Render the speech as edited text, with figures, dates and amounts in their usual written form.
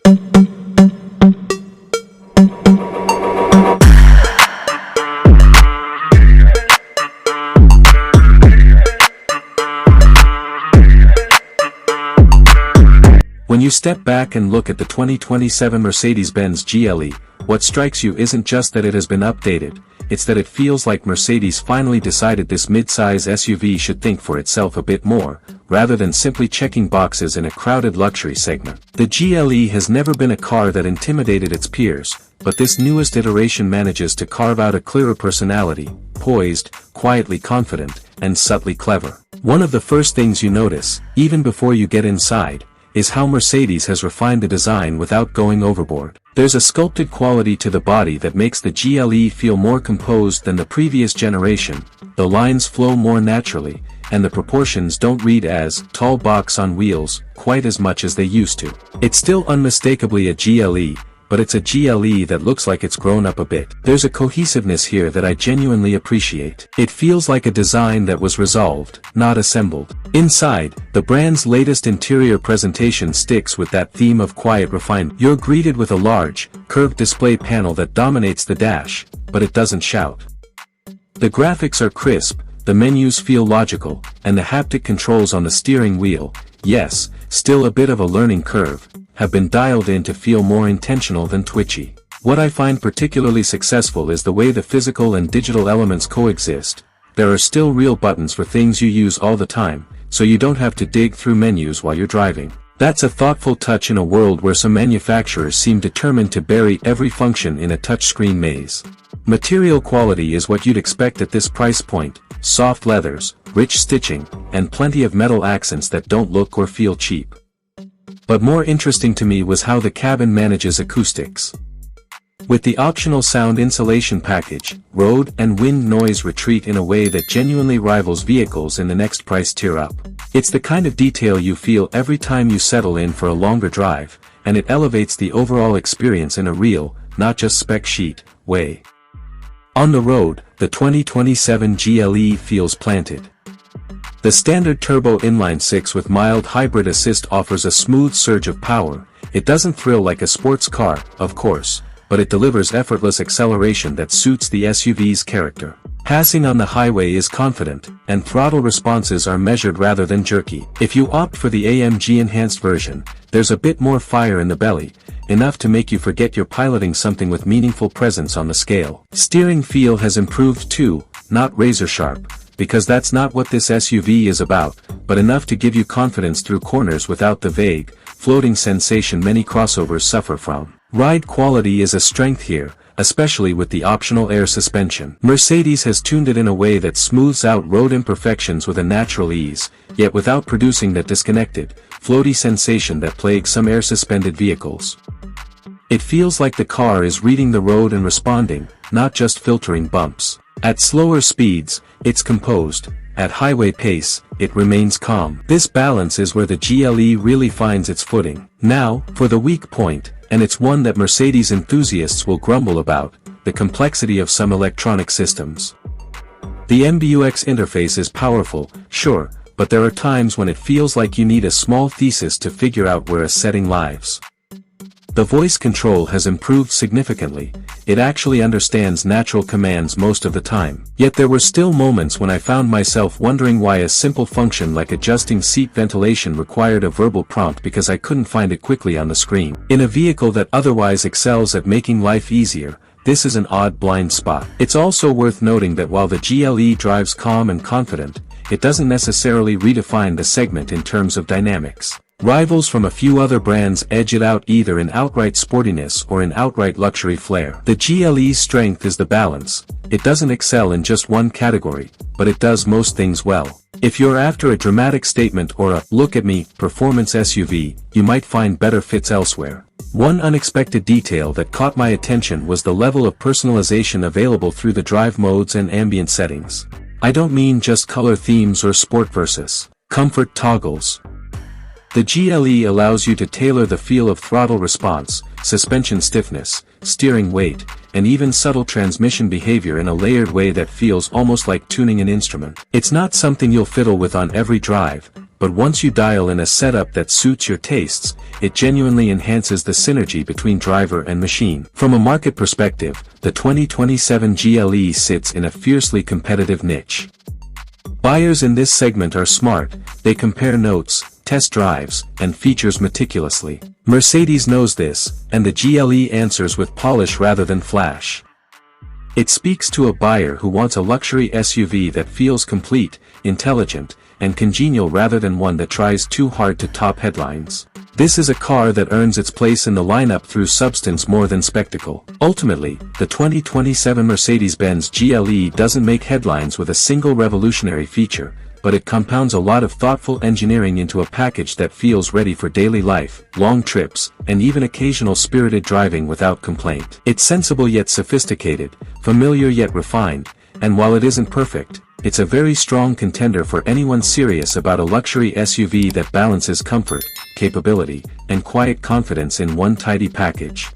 When you step back and look at the 2027 Mercedes-Benz GLE, what strikes you isn't just that it has been updated, it's that it feels like Mercedes finally decided this mid-size SUV should think for itself a bit more, rather than simply checking boxes in a crowded luxury segment. The GLE has never been a car that intimidated its peers, but this newest iteration manages to carve out a clearer personality, poised, quietly confident, and subtly clever. One of the first things you notice, even before you get inside, is how Mercedes has refined the design without going overboard. There's a sculpted quality to the body that makes the GLE feel more composed than the previous generation, the lines flow more naturally, and the proportions don't read as tall box on wheels quite as much as they used to. It's still unmistakably a GLE, but it's a GLE that looks like it's grown up a bit. There's a cohesiveness here that I genuinely appreciate. It feels like a design that was resolved, not assembled. Inside, the brand's latest interior presentation sticks with that theme of quiet refinement. You're greeted with a large, curved display panel that dominates the dash, but it doesn't shout. The graphics are crisp, the menus feel logical, and the haptic controls on the steering wheel, yes, still a bit of a learning curve, have been dialed in to feel more intentional than twitchy. What I find particularly successful is the way the physical and digital elements coexist. There are still real buttons for things you use all the time, so you don't have to dig through menus while you're driving. That's a thoughtful touch in a world where some manufacturers seem determined to bury every function in a touchscreen maze. Material quality is what you'd expect at this price point: soft leathers, rich stitching, and plenty of metal accents that don't look or feel cheap. But more interesting to me was how the cabin manages acoustics. With the optional sound insulation package, road and wind noise retreat in a way that genuinely rivals vehicles in the next price tier up. It's the kind of detail you feel every time you settle in for a longer drive, and it elevates the overall experience in a real, not just spec sheet, way. On the road, the 2027 GLE feels planted. The standard turbo inline-six with mild hybrid assist offers a smooth surge of power. It doesn't thrill like a sports car, of course, but it delivers effortless acceleration that suits the SUV's character. Passing on the highway is confident, and throttle responses are measured rather than jerky. If you opt for the AMG enhanced version, there's a bit more fire in the belly, enough to make you forget you're piloting something with meaningful presence on the scale. Steering feel has improved too, not razor sharp, because that's not what this SUV is about, but enough to give you confidence through corners without the vague, floating sensation many crossovers suffer from. Ride quality is a strength here, especially with the optional air suspension. Mercedes has tuned it in a way that smooths out road imperfections with a natural ease, yet without producing that disconnected, floaty sensation that plagues some air-suspended vehicles. It feels like the car is reading the road and responding, not just filtering bumps. At slower speeds, it's composed. At highway pace, it remains calm. This balance is where the GLE really finds its footing. Now, for the weak point, and it's one that Mercedes enthusiasts will grumble about, the complexity of some electronic systems. The MBUX interface is powerful, sure, but there are times when it feels like you need a small thesis to figure out where a setting lies. The voice control has improved significantly. It actually understands natural commands most of the time. Yet there were still moments when I found myself wondering why a simple function like adjusting seat ventilation required a verbal prompt because I couldn't find it quickly on the screen. In a vehicle that otherwise excels at making life easier, this is an odd blind spot. It's also worth noting that while the GLE drives calm and confident, it doesn't necessarily redefine the segment in terms of dynamics. Rivals from a few other brands edge it out either in outright sportiness or in outright luxury flair. The GLE's strength is the balance. It doesn't excel in just one category, but it does most things well. If you're after a dramatic statement or a look-at-me performance SUV, you might find better fits elsewhere. One unexpected detail that caught my attention was the level of personalization available through the drive modes and ambient settings. I don't mean just color themes or sport versus comfort toggles. The GLE allows you to tailor the feel of throttle response, suspension stiffness, steering weight, and even subtle transmission behavior in a layered way that feels almost like tuning an instrument. It's not something you'll fiddle with on every drive, but once you dial in a setup that suits your tastes, it genuinely enhances the synergy between driver and machine. From a market perspective, the 2027 GLE sits in a fiercely competitive niche. Buyers in this segment are smart, they compare notes, test drives, and features meticulously. Mercedes knows this, and the GLE answers with polish rather than flash. It speaks to a buyer who wants a luxury SUV that feels complete, intelligent, and congenial rather than one that tries too hard to top headlines. This is a car that earns its place in the lineup through substance more than spectacle. Ultimately, the 2027 Mercedes-Benz GLE doesn't make headlines with a single revolutionary feature, but it compounds a lot of thoughtful engineering into a package that feels ready for daily life, long trips, and even occasional spirited driving without complaint. It's sensible yet sophisticated, familiar yet refined, and while it isn't perfect, it's a very strong contender for anyone serious about a luxury SUV that balances comfort, capability, and quiet confidence in one tidy package.